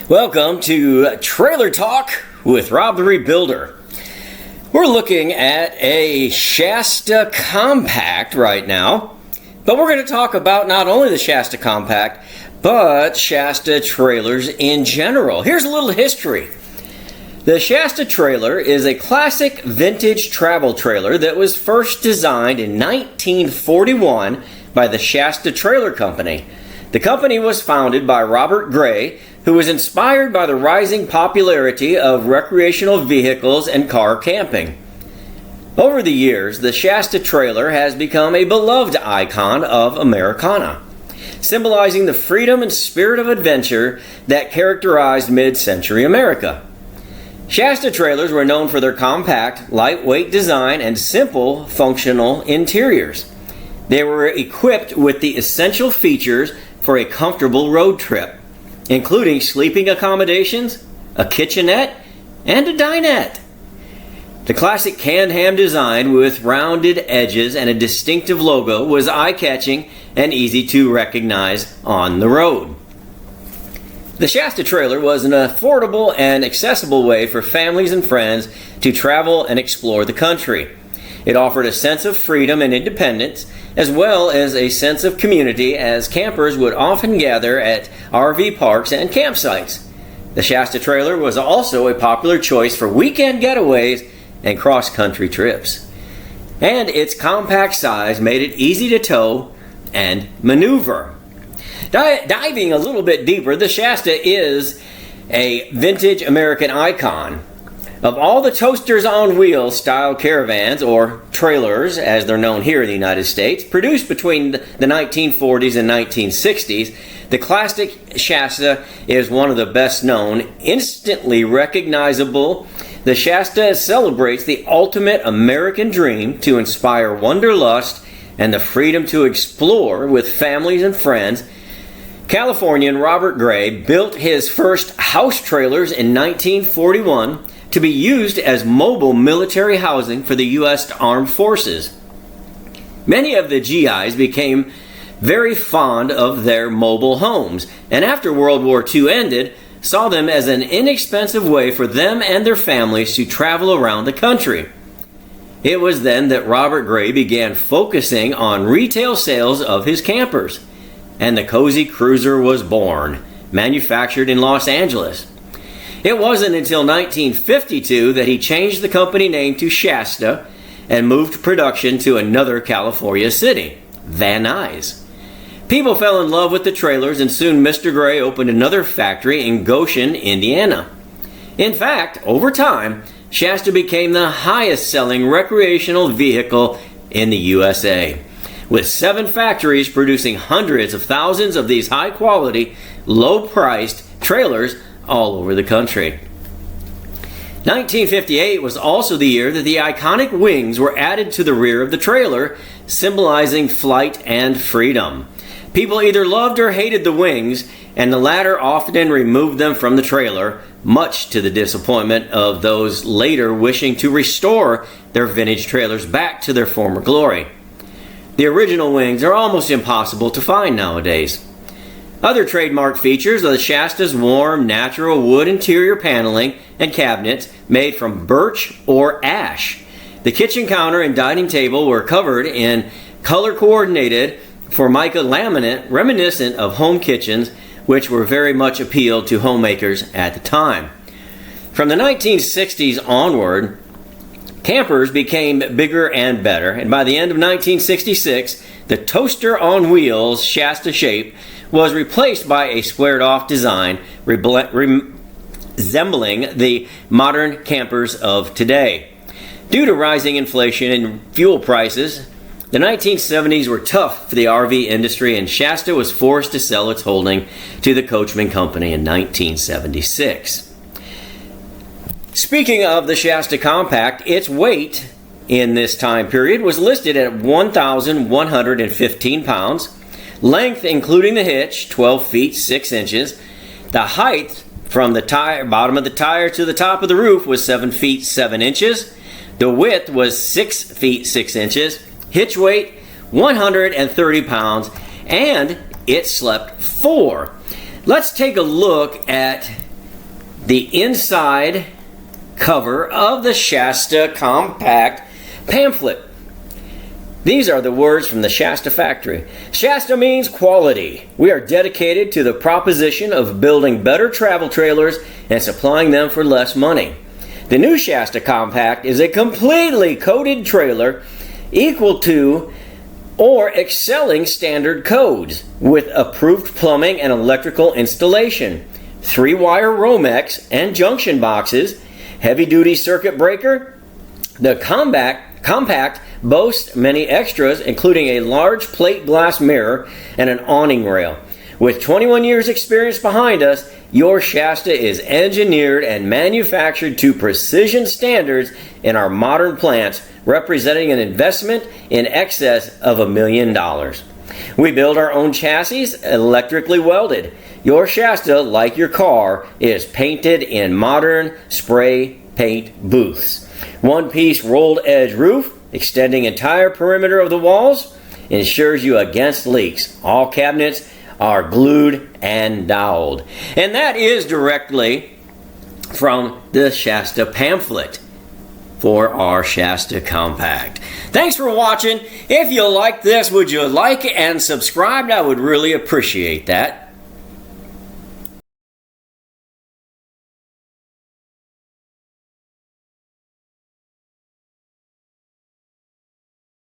Welcome to Trailer Talk with Rob the Rebuilder. We're looking at a Shasta Compact right now, but we're going to talk about not only the Shasta Compact, but Shasta trailers in general. Here's a little history. The Shasta trailer is a classic vintage travel trailer that was first designed in 1941 by the Shasta Trailer Company. The company was founded by Robert Gray, who was inspired by the rising popularity of recreational vehicles and car camping. Over the years, the Shasta trailer has become a beloved icon of Americana, symbolizing the freedom and spirit of adventure that characterized mid-century America. Shasta trailers were known for their compact, lightweight design and simple, functional interiors. They were equipped with the essential features for a comfortable road trip, including sleeping accommodations, a kitchenette, and a dinette. The classic canned ham design with rounded edges and a distinctive logo was eye-catching and easy to recognize on the road. The Shasta trailer was an affordable and accessible way for families and friends to travel and explore the country. It offered a sense of freedom and independence, as well as a sense of community, as campers would often gather at RV parks and campsites. The Shasta trailer was also a popular choice for weekend getaways and cross-country trips. And its compact size made it easy to tow and maneuver. Diving a little bit deeper, the Shasta is a vintage American icon. Of all the toasters on wheels style caravans, or trailers as they're known here in the United States, produced between the 1940s and 1960s, the classic Shasta is one of the best known, instantly recognizable. The Shasta celebrates the ultimate American dream to inspire wanderlust and the freedom to explore with families and friends. Californian Robert Gray built his first house trailers in 1941 to be used as mobile military housing for the U.S. Armed Forces. Many of the GIs became very fond of their mobile homes, and after World War II ended, saw them as an inexpensive way for them and their families to travel around the country. It was then that Robert Gray began focusing on retail sales of his campers, and the Cozy Cruiser was born, manufactured in Los Angeles. It wasn't until 1952 that he changed the company name to Shasta and moved production to another California city, Van Nuys. People fell in love with the trailers, and soon Mr. Gray opened another factory in Goshen, Indiana. In fact, over time, Shasta became the highest-selling recreational vehicle in the USA, with 7 factories producing hundreds of thousands of these high-quality, low-priced trailers all over the country. 1958 was also the year that the iconic wings were added to the rear of the trailer, symbolizing flight and freedom. People either loved or hated the wings, and the latter often removed them from the trailer, much to the disappointment of those later wishing to restore their vintage trailers back to their former glory. The original wings are almost impossible to find nowadays. Other trademark features are the Shasta's warm, natural wood interior paneling and cabinets made from birch or ash. The kitchen counter and dining table were covered in color-coordinated Formica laminate reminiscent of home kitchens, which were very much appealed to homemakers at the time. From the 1960s onward, campers became bigger and better, and by the end of 1966, the toaster on wheels Shasta shape was replaced by a squared-off design resembling the modern campers of today. Due to rising inflation and fuel prices, the 1970s were tough for the RV industry, and Shasta was forced to sell its holding to the Coachman Company in 1976. Speaking of the Shasta Compact, its weight in this time period was listed at 1,115 pounds. Length, including the hitch, 12 feet 6 inches. The height from the bottom of the tire to the top of the roof was 7 feet 7 inches. The width was 6 feet 6 inches. Hitch weight, 130 pounds. And it slept 4. Let's take a look at the inside cover of the Shasta Compact pamphlet. These are the words from the Shasta factory. Shasta means quality. We are dedicated to the proposition of building better travel trailers and supplying them for less money. The new Shasta Compact is a completely coated trailer equal to or excelling standard codes with approved plumbing and electrical installation, 3-wire Romex and junction boxes, heavy-duty circuit breaker. The Compact boasts many extras, including a large plate glass mirror and an awning rail. With 21 years experience behind us, your Shasta is engineered and manufactured to precision standards in our modern plants, representing an investment in excess of $1 million. We build our own chassis, electrically welded. Your Shasta, like your car, is painted in modern spray paint booths. One-piece rolled edge roof, extending entire perimeter of the walls, ensures you against leaks. All cabinets are glued and doweled. And that is directly from the Shasta pamphlet for our Shasta Compact. Thanks for watching. If you like this, would you like and subscribe? I would really appreciate that.